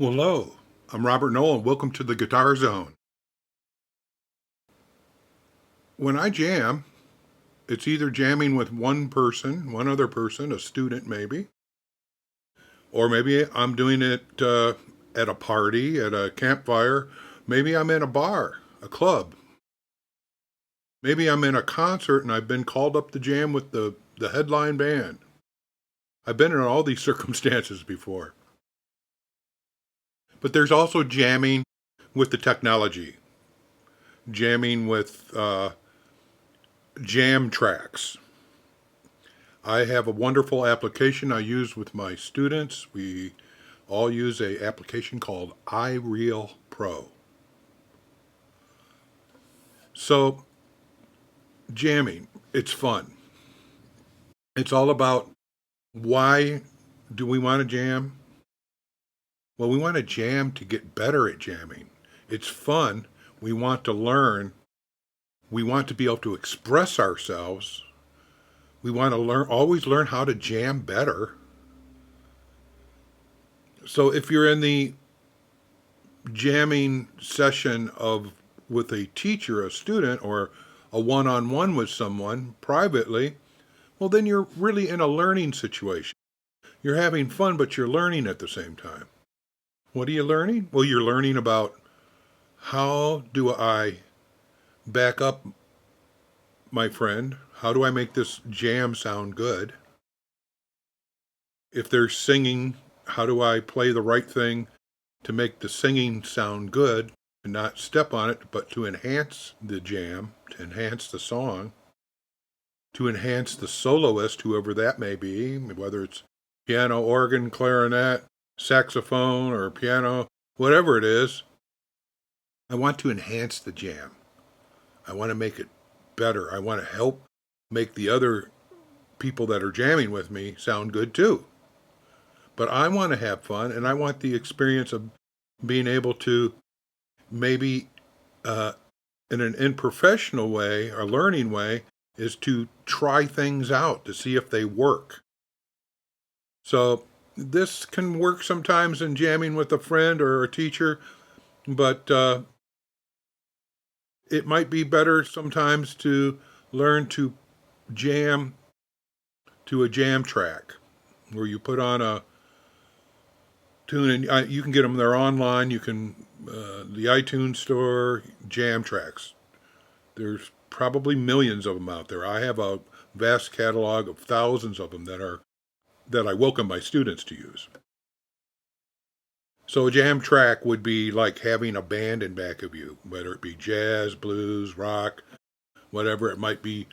Well, hello, I'm Robert Noel. Welcome to the Guitar Zone. When I jam, it's either jamming with one person, one other person, a student maybe, or maybe I'm doing it at a party, at a campfire. Maybe I'm in a bar, a club. Maybe I'm in a concert and I've been called up to jam with the headline band. I've been in all these circumstances before. But there's also jamming with the technology, jamming with jam tracks. I have a wonderful application I use with my students. We all use a application called iReal Pro. So jamming, it's fun. It's all about why do we want to jam? Well, we want to jam to get better at jamming. It's fun. We want to learn. We want to be able to express ourselves. We want to always learn how to jam better. So if you're in the jamming session of with a teacher, a student, or a one-on-one with someone privately, well, then you're really in a learning situation. You're having fun, but you're learning at the same time. What are you learning? Well, you're learning about how do I back up my friend? How do I make this jam sound good? If they're singing, how do I play the right thing to make the singing sound good and not step on it, but to enhance the jam, to enhance the song, to enhance the soloist, whoever that may be, whether it's piano, organ, clarinet, saxophone, or piano, whatever it is. I want to enhance the jam. I want to make it better. I want to help make the other people that are jamming with me sound good too. But I want to have fun, and I want the experience of being able to maybe uh, in an unprofessional way or learning way is to try things out to see if they work. So this can work sometimes in jamming with a friend or a teacher, but it might be better sometimes to learn to jam to a jam track where you put on a tune and you can get them there online. You can the iTunes store jam tracks. There's probably millions of them out there. I have a vast catalog of thousands of them that I welcome my students to use. So a jam track would be like having a band in back of you, whether it be jazz, blues, rock, whatever. It might be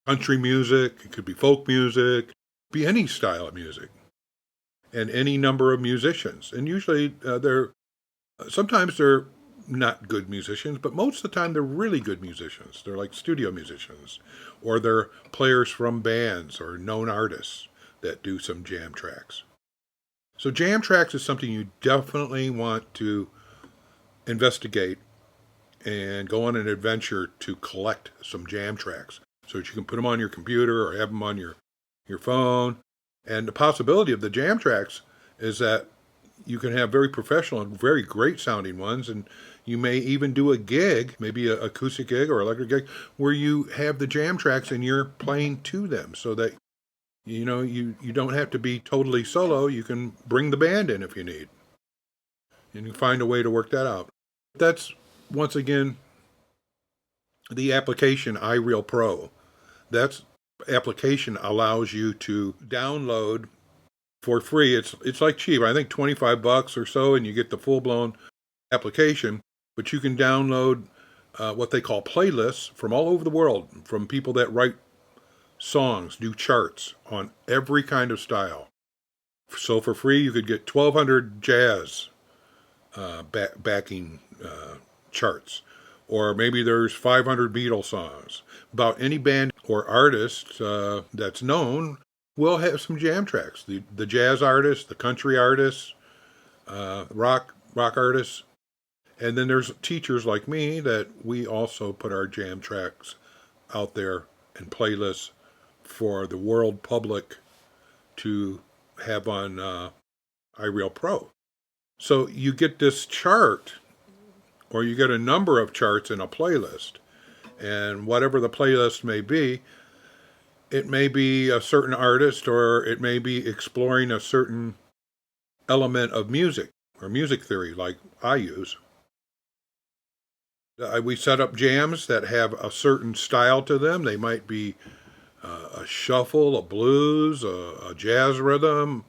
country music, it could be folk music, be any style of music, and any number of musicians. And usually sometimes they're not good musicians, but most of the time they're really good musicians. They're like studio musicians, or they're players from bands or known artists that do some jam tracks. So jam tracks is something you definitely want to investigate and go on an adventure to collect some jam tracks so that you can put them on your computer or have them on your phone. And the possibility of the jam tracks is that you can have very professional and very great sounding ones, and you may even do a gig, maybe an acoustic gig or electric gig, where you have the jam tracks and you're playing to them so that you don't have to be totally solo. You can bring the band in if you need, and you find a way to work that out. That's once again the application iReal Pro. That application allows you to download for free. It's like cheap. I think $25 or so, and you get the full blown application. But you can download what they call playlists from all over the world, from people that write songs, do charts on every kind of style. So for free, you could get 1,200 jazz backing charts, or maybe there's 500 Beatles songs. About any band or artist that's known will have some jam tracks. The jazz artists, the country artists, rock artists, and then there's teachers like me that we also put our jam tracks out there and playlists for the world public to have on iReal Pro. So you get this chart, or you get a number of charts in a playlist. And whatever the playlist may be, it may be a certain artist, or it may be exploring a certain element of music or music theory like I use. We set up jams that have a certain style to them. They might be a shuffle, a blues, a jazz rhythm.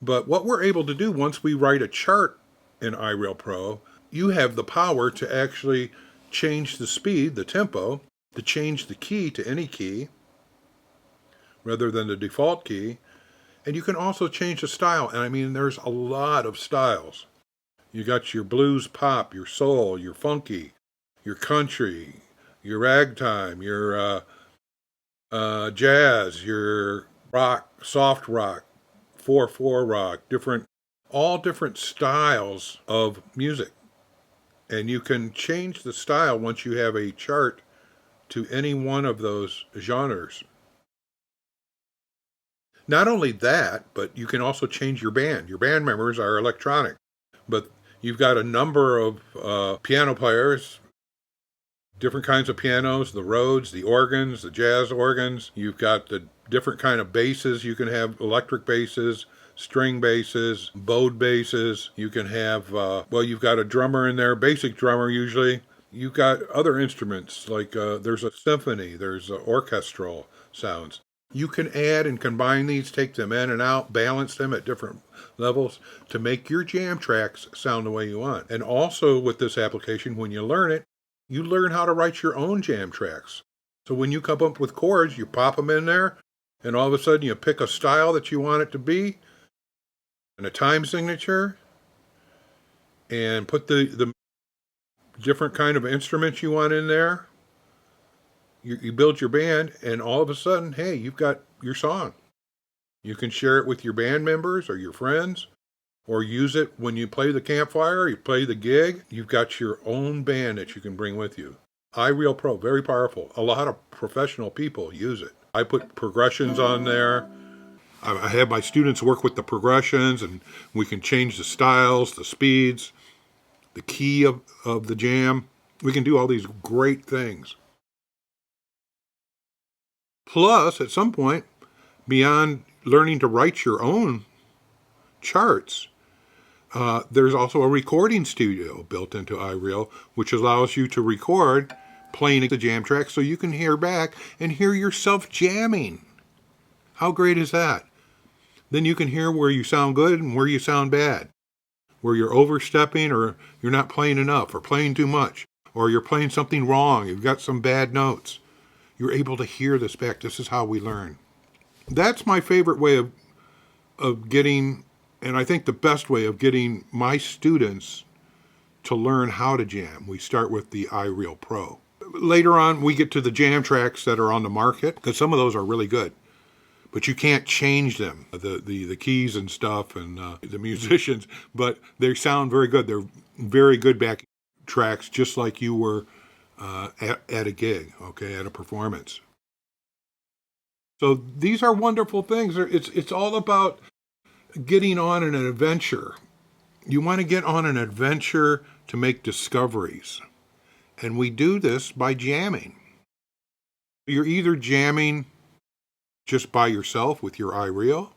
But what we're able to do once we write a chart in iReal Pro, you have the power to actually change the speed, the tempo, to change the key to any key rather than the default key. And you can also change the style. And I mean, there's a lot of styles. You got your blues pop, your soul, your funky, your country, your ragtime, your jazz, your rock, soft rock, 4/4 rock, all different styles of music. And you can change the style once you have a chart to any one of those genres. Not only that, but you can also change your band. Your band members are electronic, but you've got a number of piano players, different kinds of pianos, the Rhodes, the organs, the jazz organs. You've got the different kind of basses. You can have electric basses, string basses, bowed basses. You can have, you've got a drummer in there, basic drummer usually. You've got other instruments, like there's a symphony, there's orchestral sounds. You can add and combine these, take them in and out, balance them at different levels to make your jam tracks sound the way you want. And also with this application, when you learn it, you learn how to write your own jam tracks. So when you come up with chords, you pop them in there, and all of a sudden you pick a style that you want it to be, and a time signature, and put the different kind of instruments you want in there. You build your band, and all of a sudden, hey, you've got your song. You can share it with your band members or your friends, or use it when you play the campfire, you play the gig. You've got your own band that you can bring with you. iReal Pro, very powerful. A lot of professional people use it. I put progressions on there. I have my students work with the progressions, and we can change the styles, the speeds, the key of the jam. We can do all these great things. Plus, at some point, beyond learning to write your own charts, there's also a recording studio built into iReal, which allows you to record playing the jam track so you can hear back and hear yourself jamming. How great is that? Then you can hear where you sound good and where you sound bad, where you're overstepping or you're not playing enough or playing too much, or you're playing something wrong, you've got some bad notes. You're able to hear this back. This is how we learn. That's my favorite way of getting, and I think the best way of getting my students to learn how to jam. We start with the iReal Pro. Later on, we get to the jam tracks that are on the market, because some of those are really good, but you can't change them, the keys and stuff, and the musicians, but they sound very good. They're very good back tracks, just like you were at a gig, okay, at a performance. So these are wonderful things. It's all about getting on an adventure. You want to get on an adventure to make discoveries. And we do this by jamming. You're either jamming just by yourself with your iReal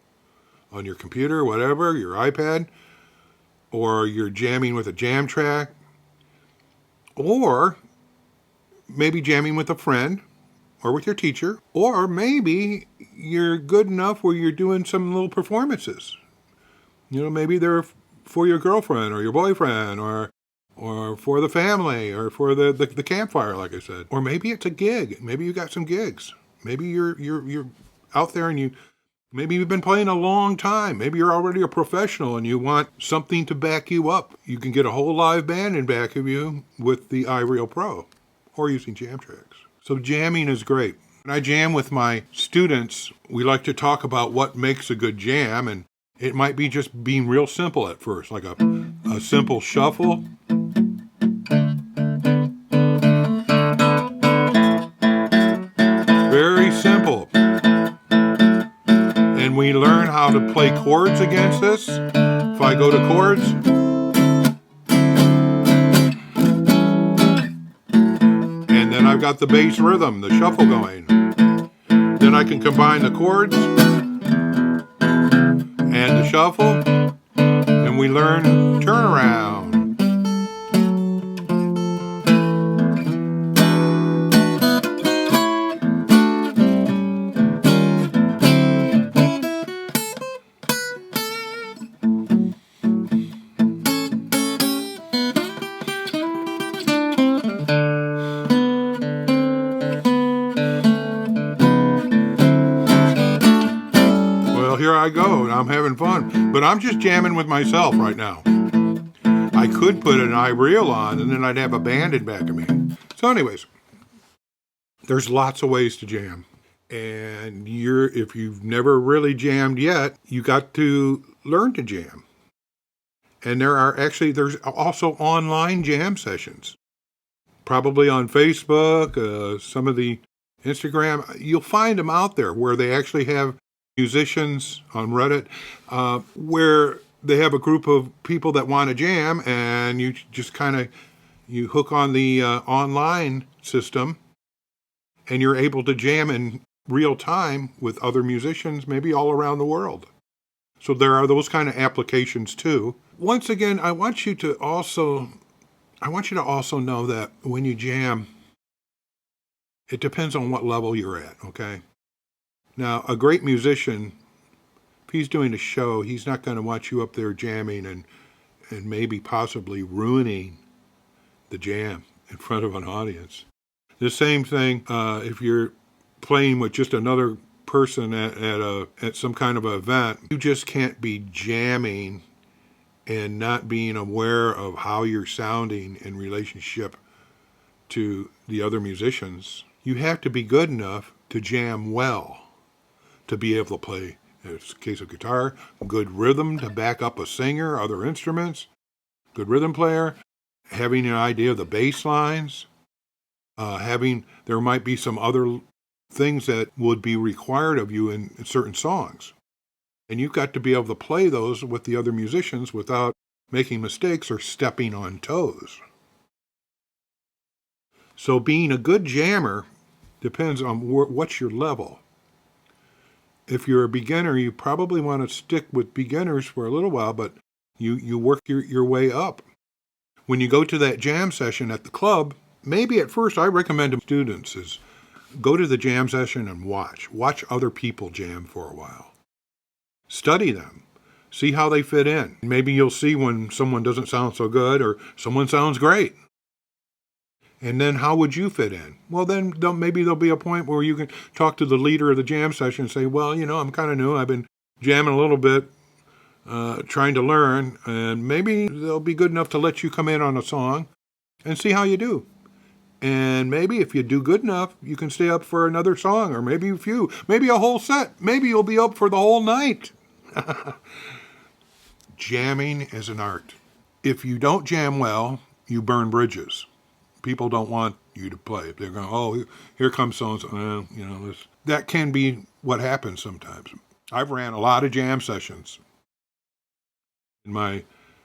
on your computer, whatever, your iPad, or you're jamming with a jam track, or maybe jamming with a friend or with your teacher, or maybe you're good enough where you're doing some little performances. You know, maybe they're for your girlfriend or your boyfriend, or for the family, or for the campfire, like I said. Or maybe it's a gig. Maybe you got some gigs. Maybe you're out there and maybe you've been playing a long time. Maybe you're already a professional and you want something to back you up. You can get a whole live band in back of you with the iReal Pro, or using jam tracks. So jamming is great. When I jam with my students, we like to talk about what makes a good jam, and it might be just being real simple at first, like a simple shuffle. Very simple. And we learn how to play chords against this If I go to chords, and then I've got the bass rhythm, the shuffle going. Then I can combine the chords and the shuffle, and we learn turnaround. Here I go, and I'm having fun. But I'm just jamming with myself right now. I could put an iReal on, and then I'd have a band in back of me. So anyways, there's lots of ways to jam. And if you've never really jammed yet, you got to learn to jam. And there's also online jam sessions. Probably on Facebook, some of the Instagram, you'll find them out there where they actually have musicians on Reddit, where they have a group of people that want to jam, and you just you hook on the online system, and you're able to jam in real time with other musicians, maybe all around the world. So there are those kind of applications too. Once again, I want you to also know that when you jam, it depends on what level you're at, okay? Now, a great musician, if he's doing a show, he's not going to want you up there jamming and maybe possibly ruining the jam in front of an audience. The same thing if you're playing with just another person at some kind of an event. You just can't be jamming and not being aware of how you're sounding in relationship to the other musicians. You have to be good enough to jam well, to be able to play, in the case of guitar, good rhythm to back up a singer, other instruments, good rhythm player, having an idea of the bass lines, there might be some other things that would be required of you in certain songs. And you've got to be able to play those with the other musicians without making mistakes or stepping on toes. So being a good jammer depends on what's your level. If you're a beginner, you probably want to stick with beginners for a little while, but you work your way up. When you go to that jam session at the club, maybe at first I recommend to students is go to the jam session and watch other people jam for a while. Study them. See how they fit in. Maybe you'll see when someone doesn't sound so good or someone sounds great. And then how would you fit in? Well, then maybe there'll be a point where you can talk to the leader of the jam session and say, well, I'm kind of new. I've been jamming a little bit, trying to learn, and maybe they'll be good enough to let you come in on a song and see how you do. And maybe if you do good enough, you can stay up for another song, or maybe a few, maybe a whole set. Maybe you'll be up for the whole night. Jamming is an art. If you don't jam well, you burn bridges. People don't want you to play. They're going, oh, here comes so-and-so. That can be what happens sometimes. I've ran a lot of jam sessions. In my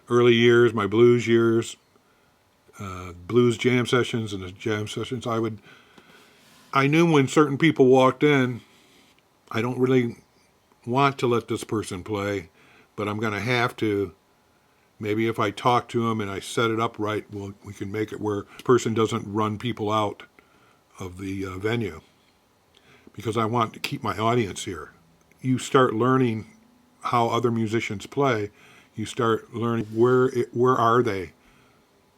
early years, my blues years, blues jam sessions and the jam sessions, I knew when certain people walked in, I don't really want to let this person play, but I'm going to have to. Maybe if I talk to them and I set it up right, we can make it where this person doesn't run people out of the venue, because I want to keep my audience here. You start learning how other musicians play. You start learning where are they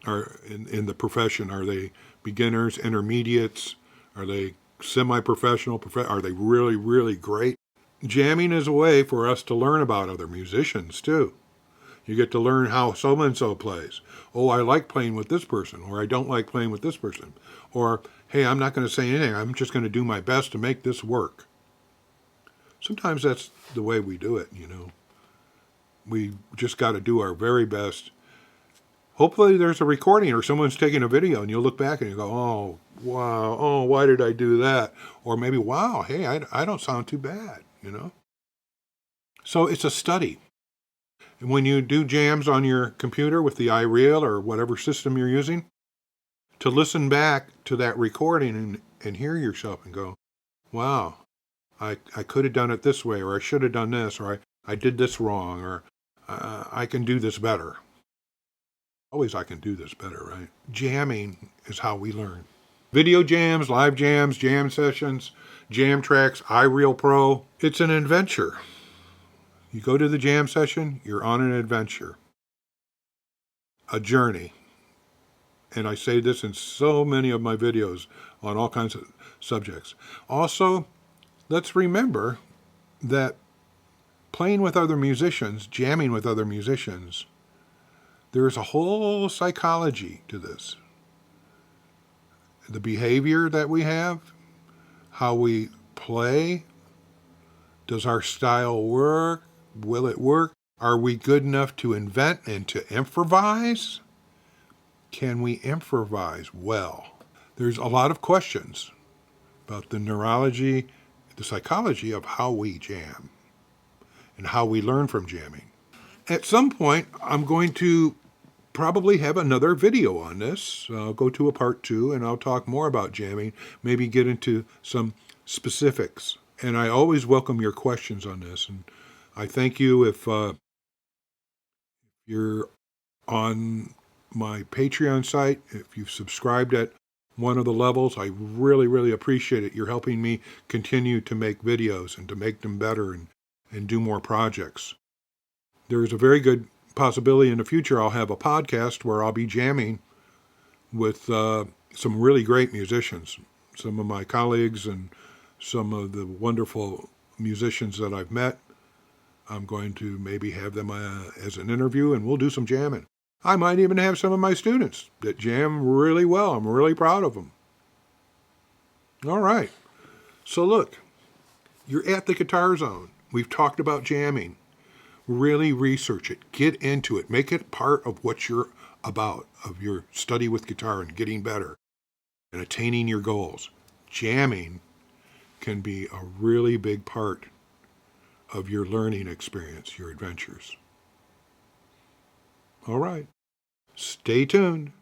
in the profession. Are they beginners, intermediates? Are they semi-professional? Are they really, really great? Jamming is a way for us to learn about other musicians too. You get to learn how so-and-so plays. Oh, I like playing with this person, or I don't like playing with this person. Or, hey, I'm not going to say anything. I'm just going to do my best to make this work. Sometimes that's the way we do it, We just got to do our very best. Hopefully there's a recording or someone's taking a video and you'll look back and you go, oh, wow, oh, why did I do that? Or maybe, wow, hey, I don't sound too bad, So it's a study. when you do jams on your computer with the iReal or whatever system you're using, to listen back to that recording and hear yourself and go, wow, I could have done it this way, or I should have done this, or I did this wrong, or I can do this better. Always I can do this better, right? Jamming is how we learn. Video jams, live jams, jam sessions, jam tracks, iReal Pro. It's an adventure. You go to the jam session, you're on an adventure, a journey. And I say this in so many of my videos on all kinds of subjects. Also, let's remember that playing with other musicians, jamming with other musicians, there's a whole psychology to this. The behavior that we have, how we play, does our style work? Will it work? Are we good enough to invent and to improvise? Can we improvise well? There's a lot of questions about the neurology, the psychology of how we jam and how we learn from jamming. At some point, I'm going to probably have another video on this. I'll go to a part 2 and I'll talk more about jamming, maybe get into some specifics. And I always welcome your questions on this. And I thank you if you're on my Patreon site, if you've subscribed at one of the levels. I really, really appreciate it. You're helping me continue to make videos and to make them better and do more projects. There's a very good possibility in the future I'll have a podcast where I'll be jamming with some really great musicians, some of my colleagues and some of the wonderful musicians that I've met. I'm going to maybe have them as an interview, and we'll do some jamming. I might even have some of my students that jam really well. I'm really proud of them. All right. So look, you're at the Guitar Zone. We've talked about jamming. Really research it. Get into it. Make it part of what you're about, of your study with guitar and getting better and attaining your goals. Jamming can be a really big part of your learning experience, your adventures. All right. Stay tuned.